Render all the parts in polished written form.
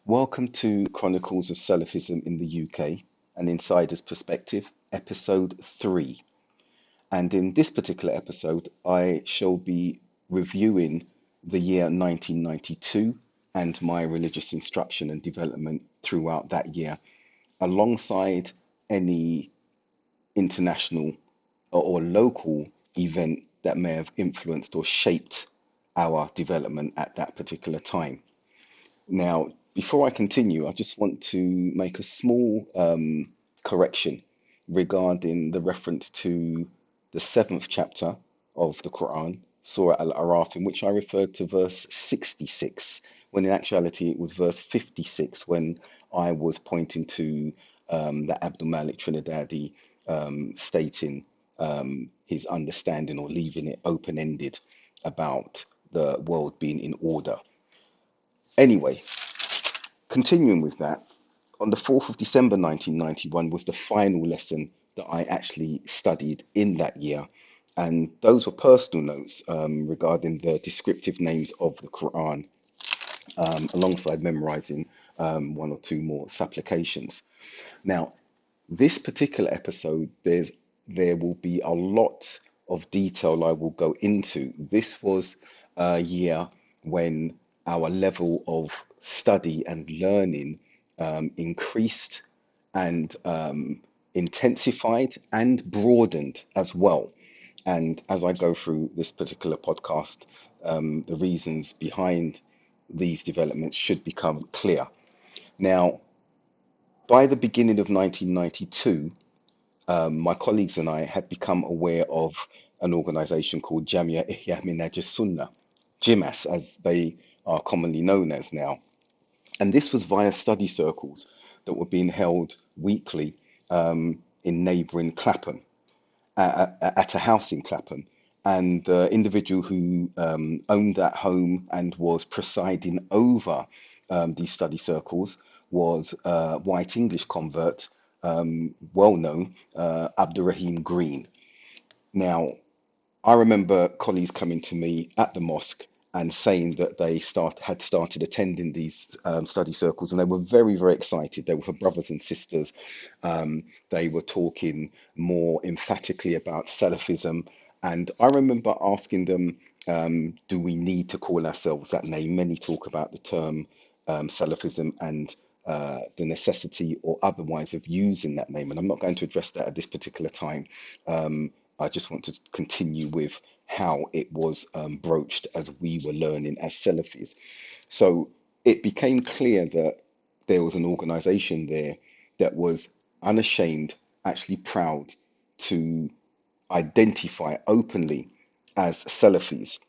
Welcome to Chronicles of Salafism in the UK, an insider's perspective, episode 3. And in this particular episode, I shall be reviewing the year 1992 and my religious instruction and development throughout that year, alongside any international or local event that may have influenced or shaped our development at that particular time. Now, before I continue, I just want to make a small correction regarding the reference to the seventh chapter of the Quran, Surah Al-Araf, in which I referred to verse 66, when in actuality it was verse 56 when I was pointing to that Abdul Malik Trinidadi stating his understanding or leaving it open-ended about the world being in order. Anyway, continuing with that, on the 4th of December 1991 was the final lesson that I actually studied in that year. And those were personal notes regarding the descriptive names of the Quran, alongside memorizing one or two more supplications. Now, this particular episode, there will be a lot of detail I will go into. This was a year when our level of study and learning increased and intensified and broadened as well. And as I go through this particular podcast, the reasons behind these developments should become clear. Now, by the beginning of 1992, my colleagues and I had become aware of an organization called Jamia Ihya Minhaj Sunnah, JIMAS, as they are commonly known as now. And this was via study circles that were being held weekly in neighbouring Clapham, at a house in Clapham. And the individual who owned that home and was presiding over these study circles was a white English convert, well known, Abdurrahim Green. Now, I remember colleagues coming to me at the mosque and saying that they had started attending these study circles, and they were very, very excited. They were for brothers and sisters. They were talking more emphatically about Salafism, and I remember asking them, "Do we need to call ourselves that name?" Many talk about the term Salafism and the necessity or otherwise of using that name, and I'm not going to address that at this particular time. I just want to continue with how it was broached as we were learning as Salafis. So it became clear that there was an organization there that was unashamed, actually proud to identify openly as Salafis.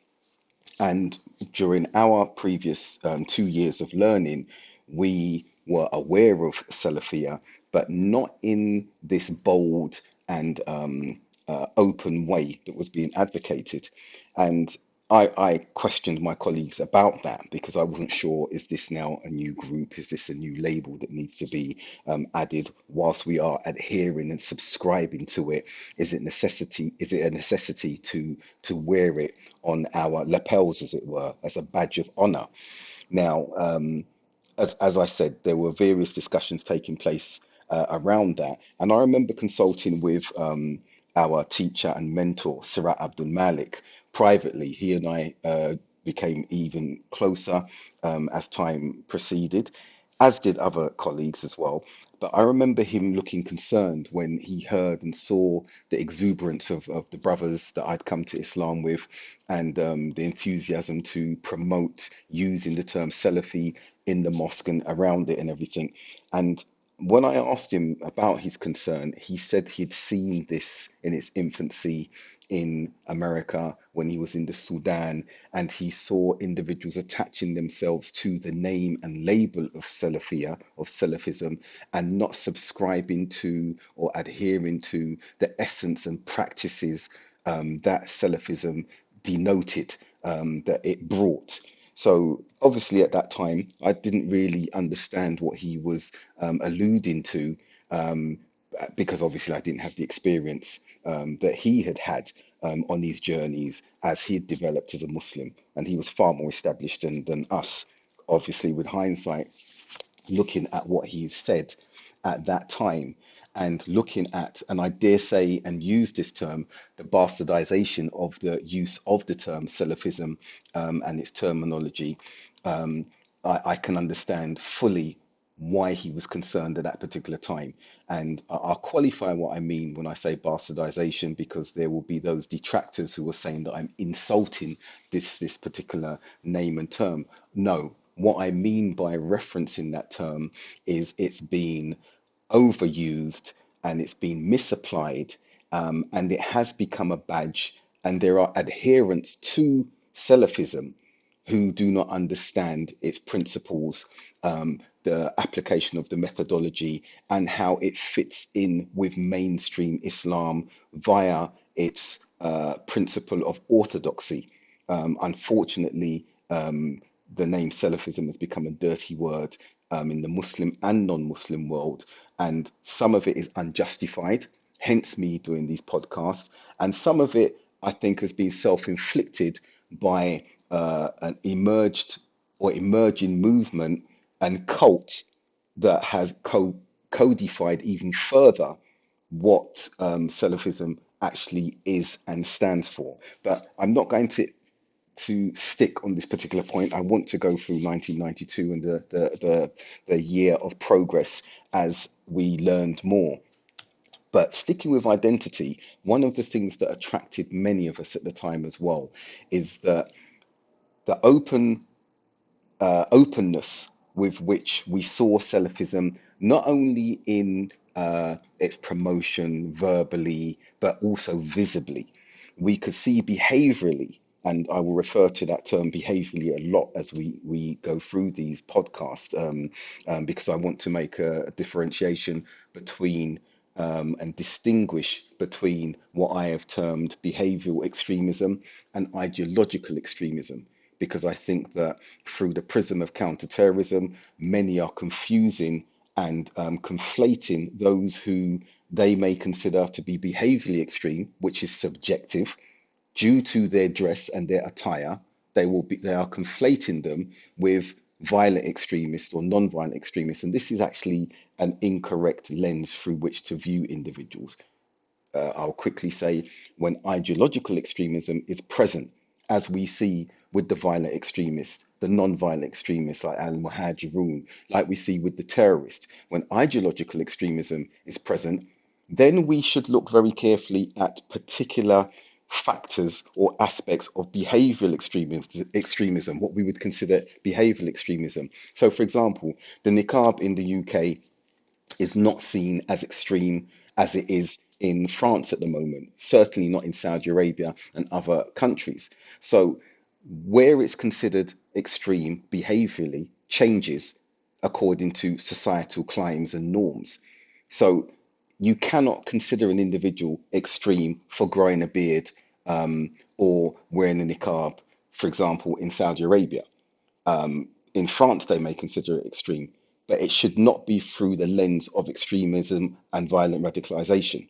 And during our previous 2 years of learning, we were aware of Salafia, but not in this bold and open way that was being advocated. And I questioned my colleagues about that because I wasn't sure, is this now a new group? Is this a new label that needs to be added whilst we are adhering and subscribing to it? Is it necessity? Is it a necessity to wear it on our lapels, as it were, as a badge of honor? Now, as I said, there were various discussions taking place around that, and I remember consulting with our teacher and mentor, Sirat Abdul Malik, privately. He and I became even closer as time proceeded, as did other colleagues as well. But I remember him looking concerned when he heard and saw the exuberance of the brothers that I'd come to Islam with, and the enthusiasm to promote using the term Salafi in the mosque and around it and everything. And when I asked him about his concern, he said he'd seen this in its infancy in America when he was in the Sudan, and he saw individuals attaching themselves to the name and label of Salafia, of Salafism, and not subscribing to or adhering to the essence and practices that Salafism denoted, that it brought. So obviously at that time, I didn't really understand what he was alluding to, because obviously I didn't have the experience that he had had on his journeys as he had developed as a Muslim, and he was far more established than us. Obviously, with hindsight, looking at what he said at that time and looking at, and I dare say and use this term, the bastardization of the use of the term Salafism and its terminology, um, I can understand fully why he was concerned at that particular time. And I'll qualify what I mean when I say bastardization, because there will be those detractors who are saying that I'm insulting this particular name and term. No, what I mean by referencing that term is it's been overused and it's been misapplied, and it has become a badge. And there are adherents to Salafism who do not understand its principles, the application of the methodology, and how it fits in with mainstream Islam via its principle of orthodoxy. Unfortunately, the name Salafism has become a dirty word in the Muslim and non-Muslim world, and some of it is unjustified, hence me doing these podcasts, and some of it I think has been self-inflicted by an emerged or emerging movement and cult that has codified even further what Salafism actually is and stands for. But I'm not going to stick on this particular point. I want to go through 1992 and the year of progress as we learned more. But sticking with identity, one of the things that attracted many of us at the time as well is that the openness with which we saw Salafism, not only in its promotion verbally, but also visibly. We could see behaviorally, and I will refer to that term behaviorally a lot as we go through these podcasts, because I want to make a differentiation between and distinguish between what I have termed behavioral extremism and ideological extremism, because I think that through the prism of counterterrorism, many are confusing and conflating those who they may consider to be behaviorally extreme, which is subjective, due to their dress and their attire. They are conflating them with violent extremists or non-violent extremists, and this is actually an incorrect lens through which to view individuals. I'll quickly say, when ideological extremism is present, as we see with the violent extremists, the non-violent extremists like al-Muhajirun, like we see with the terrorists, when ideological extremism is present, then we should look very carefully at particular factors or aspects of behavioral extremism, what we would consider behavioral extremism. So, for example, the niqab in the UK is not seen as extreme as it is in France at the moment, certainly not in Saudi Arabia and other countries. So, where it's considered extreme behaviorally changes according to societal climes and norms. So, you cannot consider an individual extreme for growing a beard or wearing a niqab, for example, in Saudi Arabia. In France, they may consider it extreme, but it should not be through the lens of extremism and violent radicalization,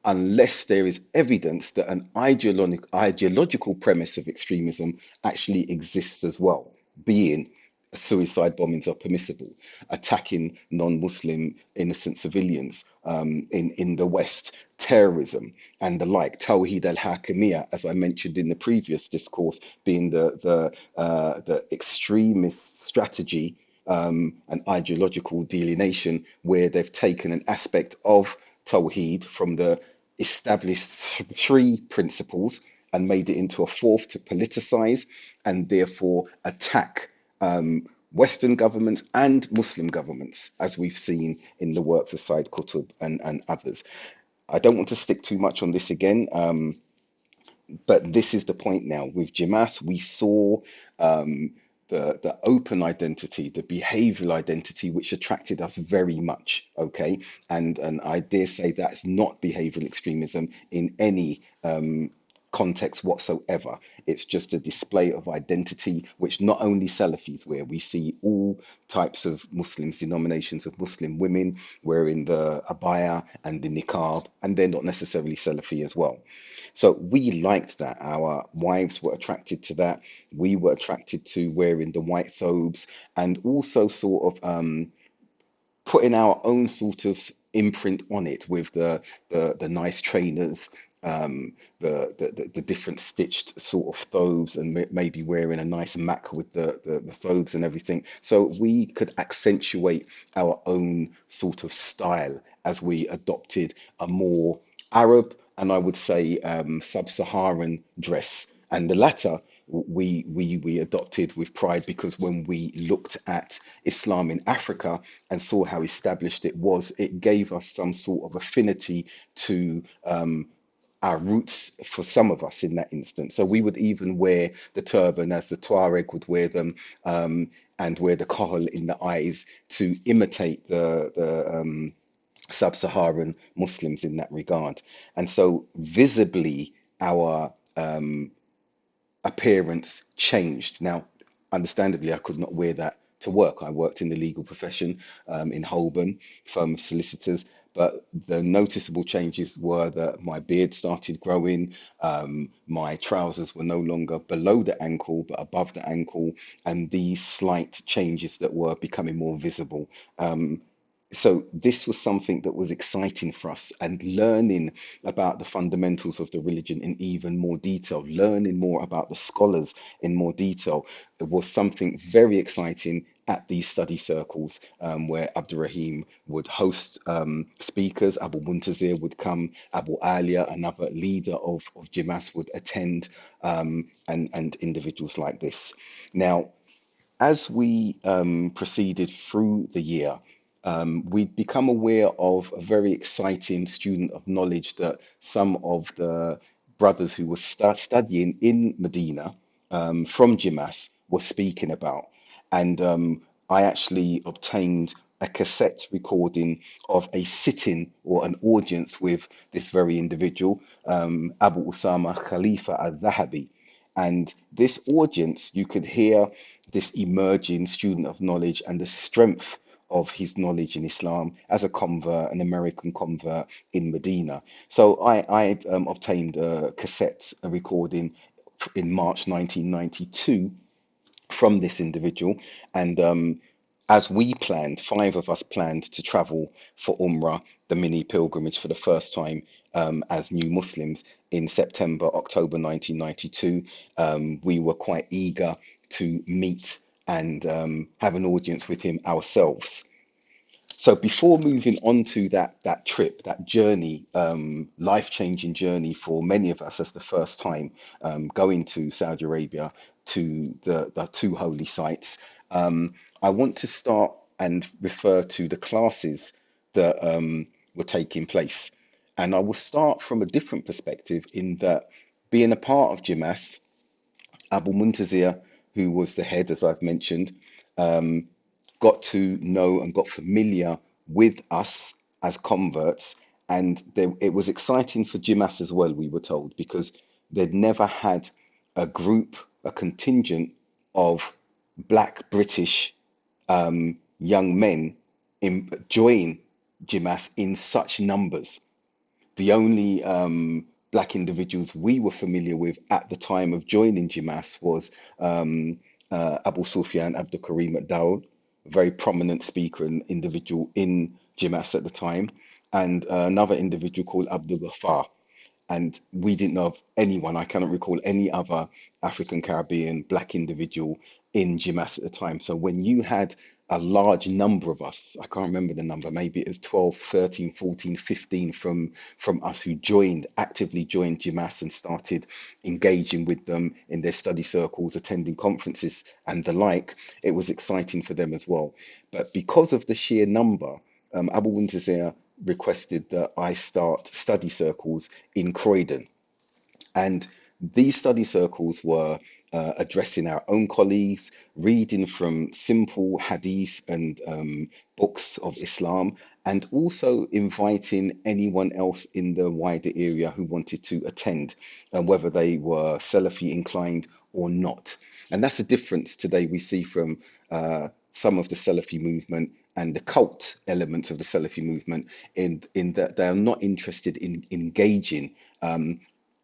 unless there is evidence that an ideological premise of extremism actually exists as well, being suicide bombings are permissible, attacking non-Muslim innocent civilians in the West, terrorism and the like, Tawhid al-Hakimiyya, as I mentioned in the previous discourse, being the extremist strategy, an ideological delineation where they've taken an aspect of Tawheed from the established three principles and made it into a fourth to politicize and therefore attack Western governments and Muslim governments, as we've seen in the works of Said Qutb and others. I don't want to stick too much on this again, but this is the point now. With Jamas, we saw the open identity, the behavioral identity, which attracted us very much. Okay, and I dare say that's not behavioral extremism in any context whatsoever. It's just a display of identity, which not only Salafis wear. We see all types of Muslims, denominations of Muslim women wearing the abaya and the niqab, and they're not necessarily Salafi as well. So we liked that. Our wives were attracted to that. We were attracted to wearing the white thobes and also sort of putting our own sort of imprint on it with the nice trainers, the different stitched sort of thobes, and maybe wearing a nice mac with the thobes and everything. So we could accentuate our own sort of style as we adopted a more Arab and I would say sub-Saharan dress. And the latter we adopted with pride because when we looked at Islam in Africa and saw how established it was, it gave us some sort of affinity to our roots for some of us in that instance. So we would even wear the turban as the Tuareg would wear them, and wear the kohl in the eyes to imitate the sub-Saharan Muslims in that regard. And so visibly our appearance changed. Now, understandably, I could not wear that to work. I worked in the legal profession in Holborn, firm of solicitors, but the noticeable changes were that my beard started growing, my trousers were no longer below the ankle, but above the ankle, and these slight changes that were becoming more visible. So this was something that was exciting for us, and learning about the fundamentals of the religion in even more detail, learning more about the scholars in more detail, was something very exciting at these study circles, where Abdurrahim would host speakers. Abu Muntazir would come, Abu Alia, another leader of Jimas, would attend, and individuals like this. Now, as we proceeded through the year, we'd become aware of a very exciting student of knowledge that some of the brothers who were studying in Medina, from Jimas, were speaking about. And I actually obtained a cassette recording of a sitting or an audience with this very individual, Abu Usama Khalifa al-Zahabi. And this audience, you could hear this emerging student of knowledge and the strength of his knowledge in Islam as a convert, an American convert in Medina. So I obtained a cassette, a recording in March 1992 from this individual. And as we planned, five of us planned to travel for Umrah, the mini pilgrimage, for the first time as new Muslims in September, October 1992. We were quite eager to meet and have an audience with him ourselves. So before moving on to that trip, that journey, life-changing journey for many of us as the first time going to Saudi Arabia, to the two holy sites, I want to start and refer to the classes that were taking place. And I will start from a different perspective in that, being a part of Jimas, Abu Muntazir, who was the head, as I've mentioned, got to know and got familiar with us as converts. And it was exciting for Jimas as well, we were told, because they'd never had a group, a contingent of black British young men join Jimas in such numbers. The only black individuals we were familiar with at the time of joining Jimas was Abu Sufyan Abdul Karim Dawud, a very prominent speaker and individual in Jimas at the time, and another individual called Abdul Ghaffar. And we didn't know of anyone. I cannot recall any other African Caribbean black individual in Jimas at the time. So when you had a large number of us, I can't remember the number, maybe it was 12, 13, 14, 15 from us who actively joined Jimas and started engaging with them in their study circles, attending conferences and the like. It was exciting for them as well. But because of the sheer number, Abu Muntazir requested that I start study circles in Croydon. And these study circles were addressing our own colleagues, reading from simple hadith and books of Islam, and also inviting anyone else in the wider area who wanted to attend, whether they were Salafi inclined or not. And that's a difference today we see from some of the Salafi movement and the cult elements of the Salafi movement, in that they are not interested in engaging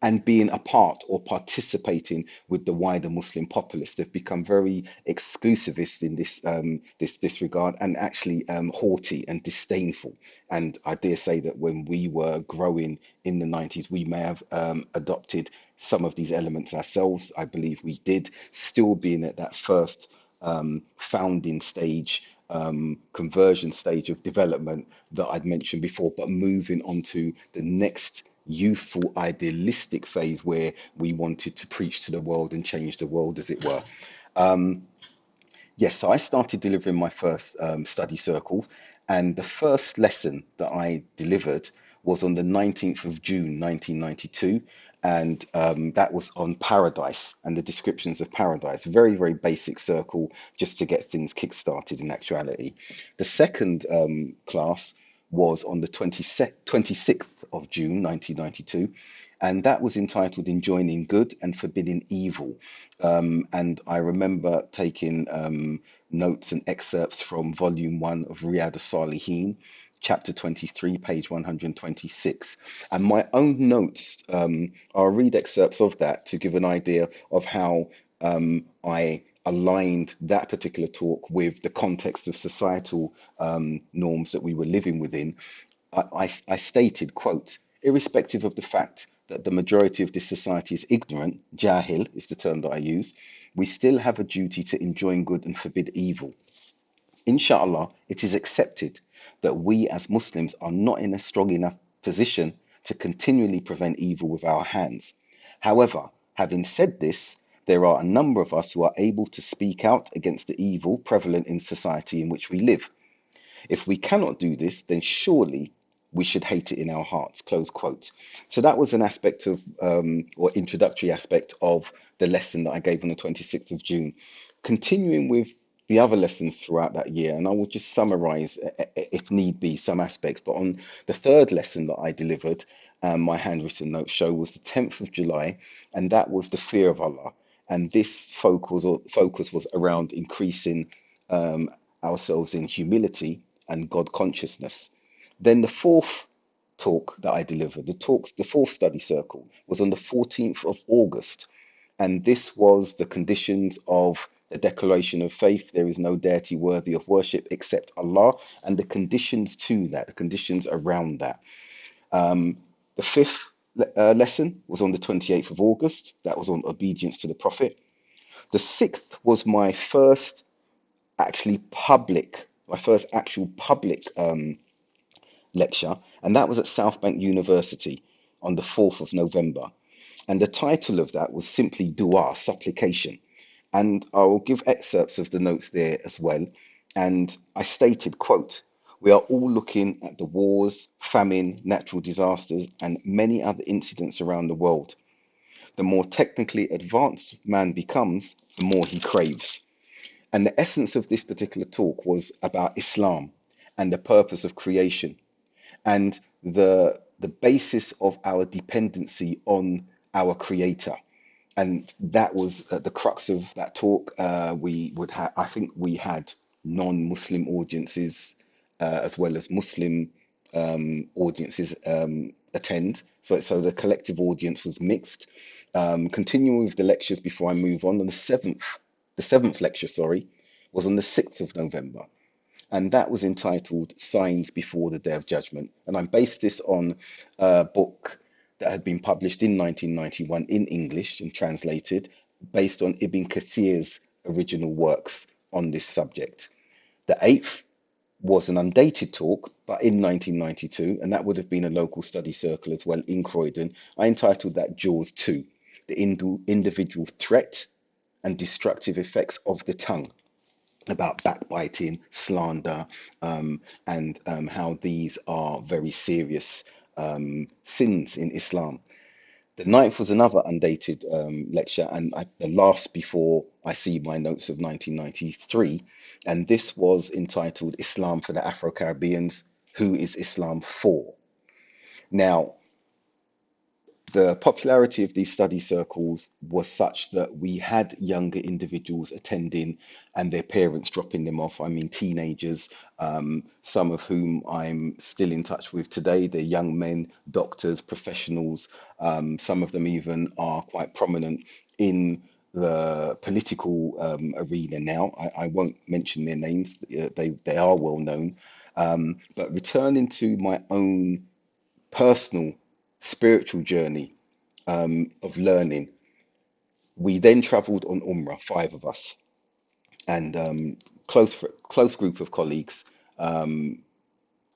and being a part or participating with the wider Muslim populace. They've become very exclusivist in this regard, and actually haughty and disdainful. And I dare say that when we were growing in the 90s, we may have adopted some of these elements ourselves. I believe we did, still being at that first founding stage, conversion stage of development that I'd mentioned before, but moving on to the next youthful, idealistic phase where we wanted to preach to the world and change the world, as it were. Yes, so I started delivering my first study circles, and the first lesson that I delivered was on the 19th of June 1992, and that was on paradise and the descriptions of paradise. Very, very basic circle just to get things kick-started in actuality. The second class was on the 26th of June 1992, and that was entitled Enjoining Good and Forbidding Evil. And I remember taking notes and excerpts from volume 1 of Riyadh as-Salihin, chapter 23, page 126. And my own notes, I'll read excerpts of that to give an idea of how I aligned that particular talk with the context of societal norms that we were living within. I stated, quote, irrespective of the fact that the majority of this society is ignorant, jahil is the term that I use, we still have a duty to enjoin good and forbid evil. Inshallah, it is accepted that we as Muslims are not in a strong enough position to continually prevent evil with our hands. However, having said this, there are a number of us who are able to speak out against the evil prevalent in society in which we live. If we cannot do this, then surely we should hate it in our hearts, close quote. So that was an aspect of, or introductory aspect of the lesson that I gave on the 26th of June. Continuing with the other lessons throughout that year, and I will just summarize, if need be, some aspects. But on the third lesson that I delivered, my handwritten notes show, was the 10th of July, and that was the fear of Allah. And this focus was around increasing ourselves in humility and God consciousness. Then the fourth talk that I delivered, the fourth study circle, was on the 14th of August. And this was the conditions of the declaration of faith. There is no deity worthy of worship except Allah, and the conditions to that, the conditions around that. The fifth lesson was on the 28th of August. That was on obedience to the Prophet. The sixth was my first actual public lecture, and that was at South Bank University on the 4th of November. And the title of that was simply Dua, supplication. And I will give excerpts of the notes there as well. And I stated, quote, we are all looking at the wars, famine, natural disasters, and many other incidents around the world. The more technically advanced man becomes, the more he craves. And the essence of this particular talk was about Islam and the purpose of creation and the basis of our dependency on our Creator. And that was the crux of that talk. I think we had non-Muslim audiences as well as Muslim audiences attend. So the collective audience was mixed. Continuing with the lectures before I move on, the seventh lecture, sorry, was on the 6th of November. And that was entitled Signs Before the Day of Judgment. And I based this on a book that had been published in 1991 in English and translated, based on Ibn Kathir's original works on this subject. The eighth was an undated talk, but in 1992, and that would have been a local study circle as well in Croydon. I entitled that Jaws 2, the individual threat and destructive effects of the tongue, about backbiting, slander, and how these are very serious sins in Islam. The ninth was another undated lecture, and the last before I see my notes of 1993, and this was entitled Islam for the Afro-Caribbeans, Who is Islam for? Now, The popularity of these study circles was such that we had younger individuals attending and their parents dropping them off. I mean, teenagers, some of whom I'm still in touch with today. They're young men, doctors, professionals. Some of them even are quite prominent in the political arena now. I won't mention their names, they are well known. But returning to my own personal spiritual journey of learning, we then travelled on Umrah, five of us, and close group of colleagues,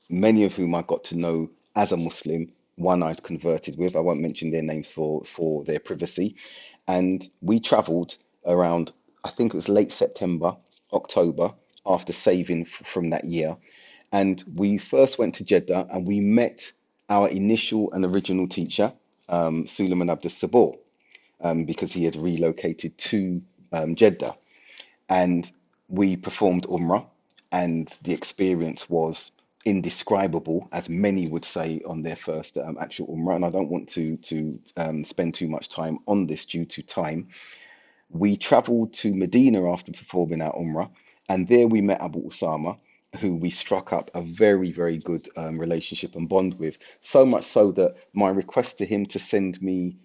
many of whom I got to know as a Muslim. One I'd converted with. I won't mention their names for their privacy. And we travelled around, I think it was late September, October, after saving from that year. And we first went to Jeddah and we met our initial and original teacher, Suleiman Abdul Sabor, because he had relocated to Jeddah. And we performed Umrah, and the experience was indescribable, as many would say on their first actual Umrah. And I don't want to spend too much time on this due to time. We travelled to Medina after performing our Umrah, and there we met Abu Usama, who we struck up a very, very good relationship and bond with. So much so that my request to him to send me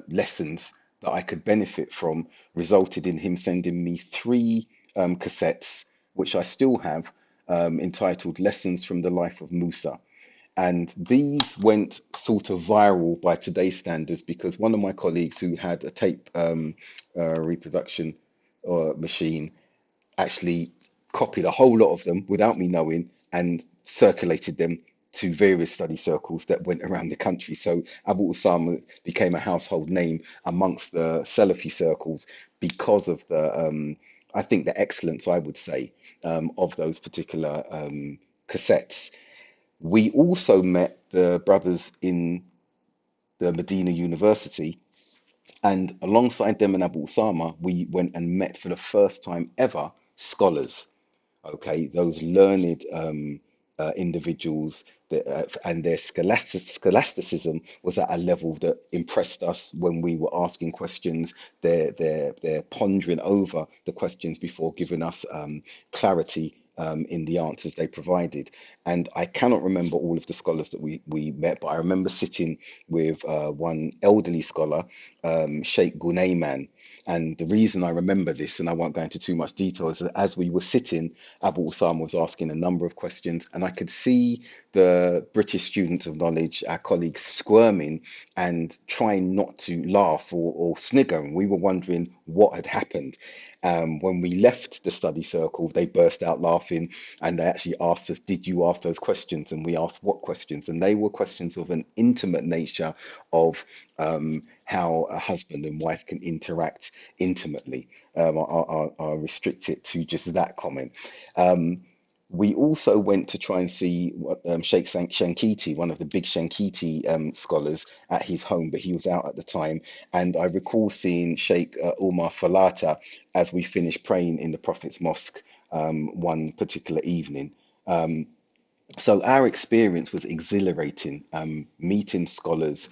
lessons that I could benefit from resulted in him sending me three cassettes, which I still have, entitled Lessons from the Life of Musa. And these went sort of viral by today's standards because one of my colleagues who had a tape reproduction machine actually copied a whole lot of them without me knowing and circulated them to various study circles that went around the country. So Abu Osama became a household name amongst the Salafi circles because of I think, the excellence, I would say, of those particular cassettes. We also met the brothers in the Medina University, and alongside them and Abu Osama, we went and met for the first time ever scholars. Okay, those learned individuals and their scholasticism was at a level that impressed us when we were asking questions. They're pondering over the questions before giving us clarity in the answers they provided. And I cannot remember all of the scholars that we met, but I remember sitting with one elderly scholar, Sheikh Gunayman. And the reason I remember this, and I won't go into too much detail, is that as we were sitting, Abu Usama was asking a number of questions, and I could see the British students of knowledge, our colleagues, squirming and trying not to laugh or snigger. And we were wondering what had happened. When we left the study circle, they burst out laughing and they actually asked us, "Did you ask those questions?" And we asked, "What questions?" And they were questions of an intimate nature of how a husband and wife can interact intimately. I'll restrict it to just that comment. We also went to try and see Sheikh Shankiti, one of the big Shankiti scholars, at his home, but he was out at the time. And I recall seeing Sheikh Umar Falata as we finished praying in the Prophet's Mosque one particular evening. So our experience was exhilarating, meeting scholars,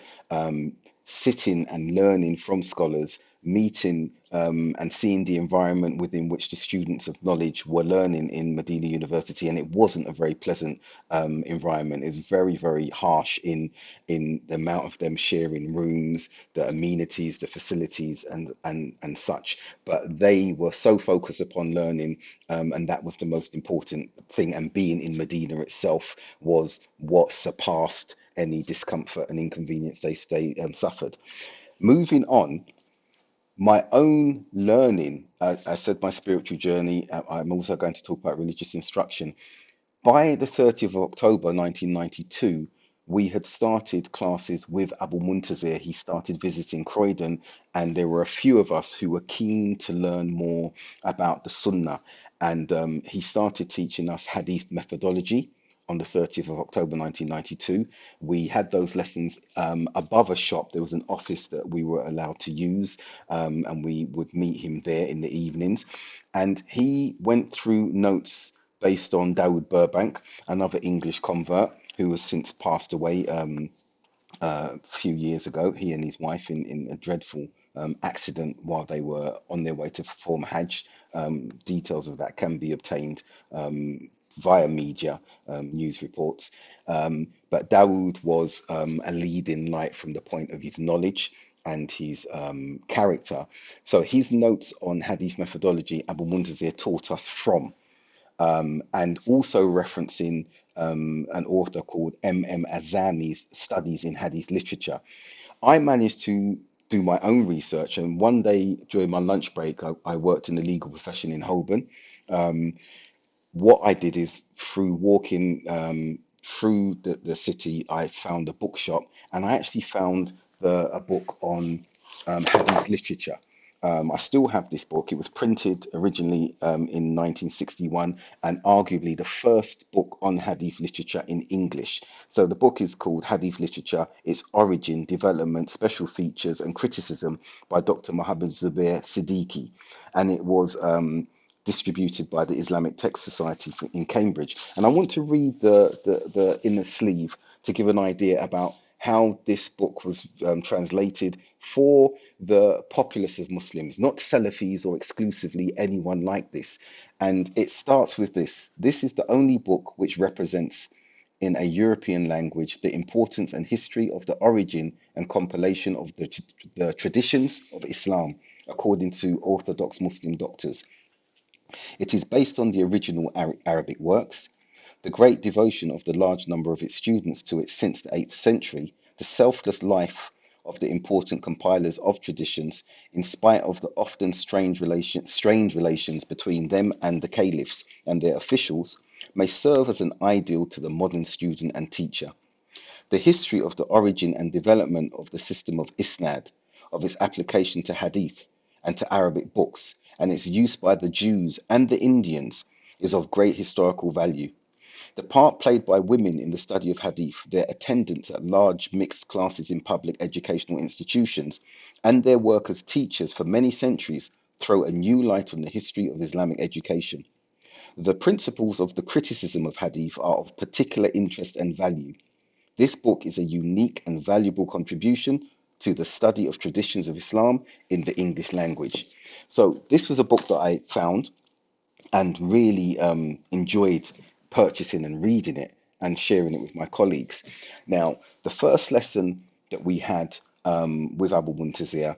sitting and learning from scholars, meeting and seeing the environment within which the students of knowledge were learning in Medina University. And it wasn't a very pleasant environment. It's very, very harsh in the amount of them sharing rooms, the amenities, the facilities, and such. But they were so focused upon learning, and that was the most important thing. And being in Medina itself was what surpassed any discomfort and inconvenience they suffered. Moving on, my own learning, I said my spiritual journey, I'm also going to talk about religious instruction. By the 30th of October 1992, we had started classes with Abu Muntazir. He started visiting Croydon, and there were a few of us who were keen to learn more about the Sunnah. And he started teaching us Hadith methodology on the 30th of October 1992. We had those lessons above a shop. There was an office that we were allowed to use, and we would meet him there in the evenings. And he went through notes based on Dawood Burbank, another English convert who has since passed away a few years ago, he and his wife, in a dreadful accident while they were on their way to perform Hajj. Details of that can be obtained via media news reports. But Dawood was a leading light from the point of his knowledge and his character. So his notes on Hadith methodology, Abu Muntazir taught us from, and also referencing an author called M. Azami's Studies in Hadith Literature. I managed to do my own research, and one day during my lunch break, I worked in the legal profession in Holborn. What I did is through walking through the city, I found a bookshop, and I actually found a book on Hadith literature. I still have this book. It was printed originally in 1961 and arguably the first book on Hadith literature in English. So the book is called Hadith Literature, Its Origin, Development, Special Features and Criticism by Dr. Mohammed Zubair Siddiqui. And it was distributed by the Islamic Text Society in Cambridge. And I want to read the inner sleeve to give an idea about how this book was translated for the populace of Muslims, not Salafis or exclusively anyone like this. And it starts with this. This is the only book which represents in a European language the importance and history of the origin and compilation of the traditions of Islam, according to Orthodox Muslim doctors. It is based on the original Arabic works, the great devotion of the large number of its students to it since the 8th century, the selfless life of the important compilers of traditions, in spite of the often strained relations between them and the caliphs and their officials, may serve as an ideal to the modern student and teacher. The history of the origin and development of the system of Isnad, of its application to Hadith and to Arabic books, and its use by the Jews and the Indians is of great historical value. The part played by women in the study of Hadith, their attendance at large mixed classes in public educational institutions, and their work as teachers for many centuries throw a new light on the history of Islamic education. The principles of the criticism of Hadith are of particular interest and value. This book is a unique and valuable contribution to the study of traditions of Islam in the English language. So this was a book that I found and really enjoyed purchasing and reading it and sharing it with my colleagues. Now, the first lesson that we had with Abu Muntazir,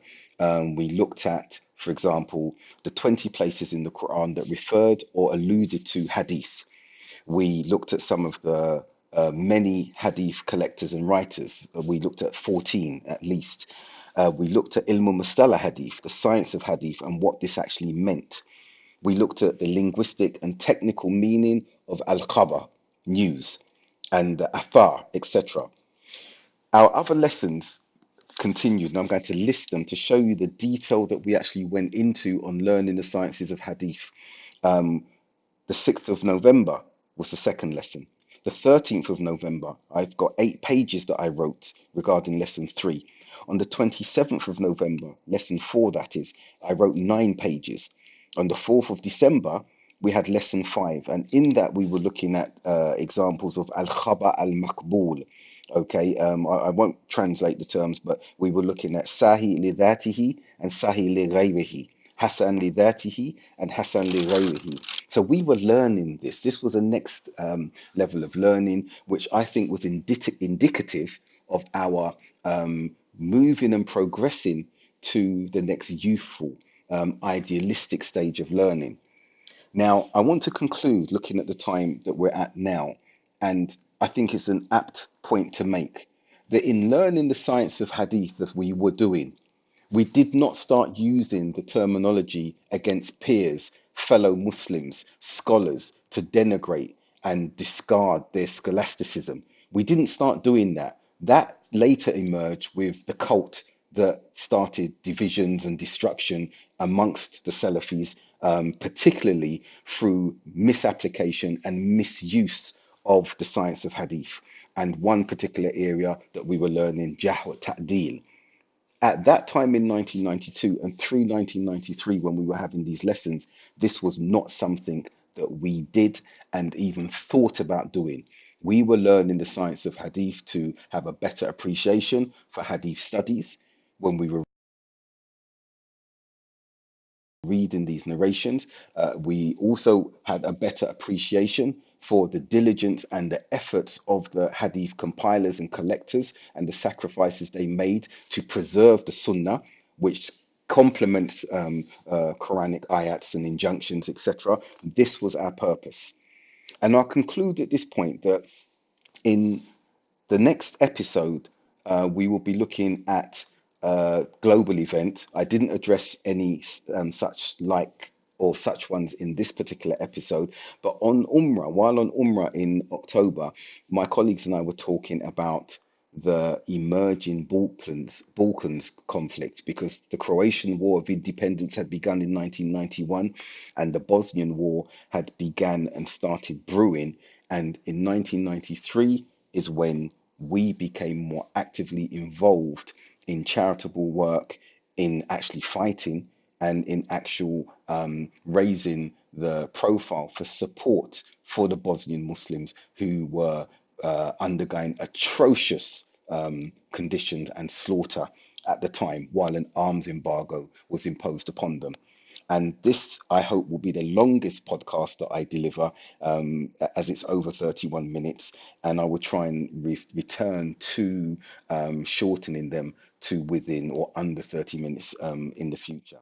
we looked at, for example, the 20 places in the Quran that referred or alluded to Hadith. We looked at some of the many Hadith collectors and writers. We looked at 14 at least. We looked at Ilm Mustalah Hadith, the science of Hadith, and what this actually meant. We looked at the linguistic and technical meaning of al-khabar, news, and athar, etc. Our other lessons continued, and I'm going to list them to show you the detail that we actually went into on learning the sciences of Hadith. The 6th of November was the second lesson. The 13th of November, I've got 8 pages that I wrote regarding lesson 3. On the 27th of November, lesson 4 that is, I wrote 9 pages. On the 4th of December, we had lesson 5, and in that we were looking at examples of al-khabar al-maqbool. Okay, I won't translate the terms, but we were looking at sahi li dhatihi and sahi li ghayrihi, hasan li dhatihi and hasan li ghayrihi. So we were learning this. This was a next level of learning, which I think was indicative of our moving and progressing to the next youthful, idealistic stage of learning. Now, I want to conclude looking at the time that we're at now, and I think it's an apt point to make that in learning the science of Hadith that we were doing, we did not start using the terminology against peers, fellow Muslims, scholars to denigrate and discard their scholasticism. We didn't start doing that. That later emerged with the cult that started divisions and destruction amongst the Salafis, particularly through misapplication and misuse of the science of Hadith. And one particular area that we were learning, Jah wa Ta'dil. At that time in 1992 and through 1993, when we were having these lessons, this was not something that we did and even thought about doing. We were learning the science of hadith to have a better appreciation for hadith studies when we were reading these narrations. We also had a better appreciation for the diligence and the efforts of the hadith compilers and collectors and the sacrifices they made to preserve the sunnah, which complements Quranic ayats and injunctions, etc. This was our purpose. And I'll conclude at this point that in the next episode, we will be looking at a global event. I didn't address any such like or such ones in this particular episode, but on Umrah, while on Umrah in October, my colleagues and I were talking about the emerging Balkans conflict because the Croatian War of Independence had begun in 1991 and the Bosnian War had begun and started brewing. And in 1993 is when we became more actively involved in charitable work, in actually fighting, and in actual raising the profile for support for the Bosnian Muslims who were undergoing atrocious conditions and slaughter at the time while an arms embargo was imposed upon them. And this, I hope, will be the longest podcast that I deliver, as it's over 31 minutes. And I will try and return to shortening them to within or under 30 minutes in the future.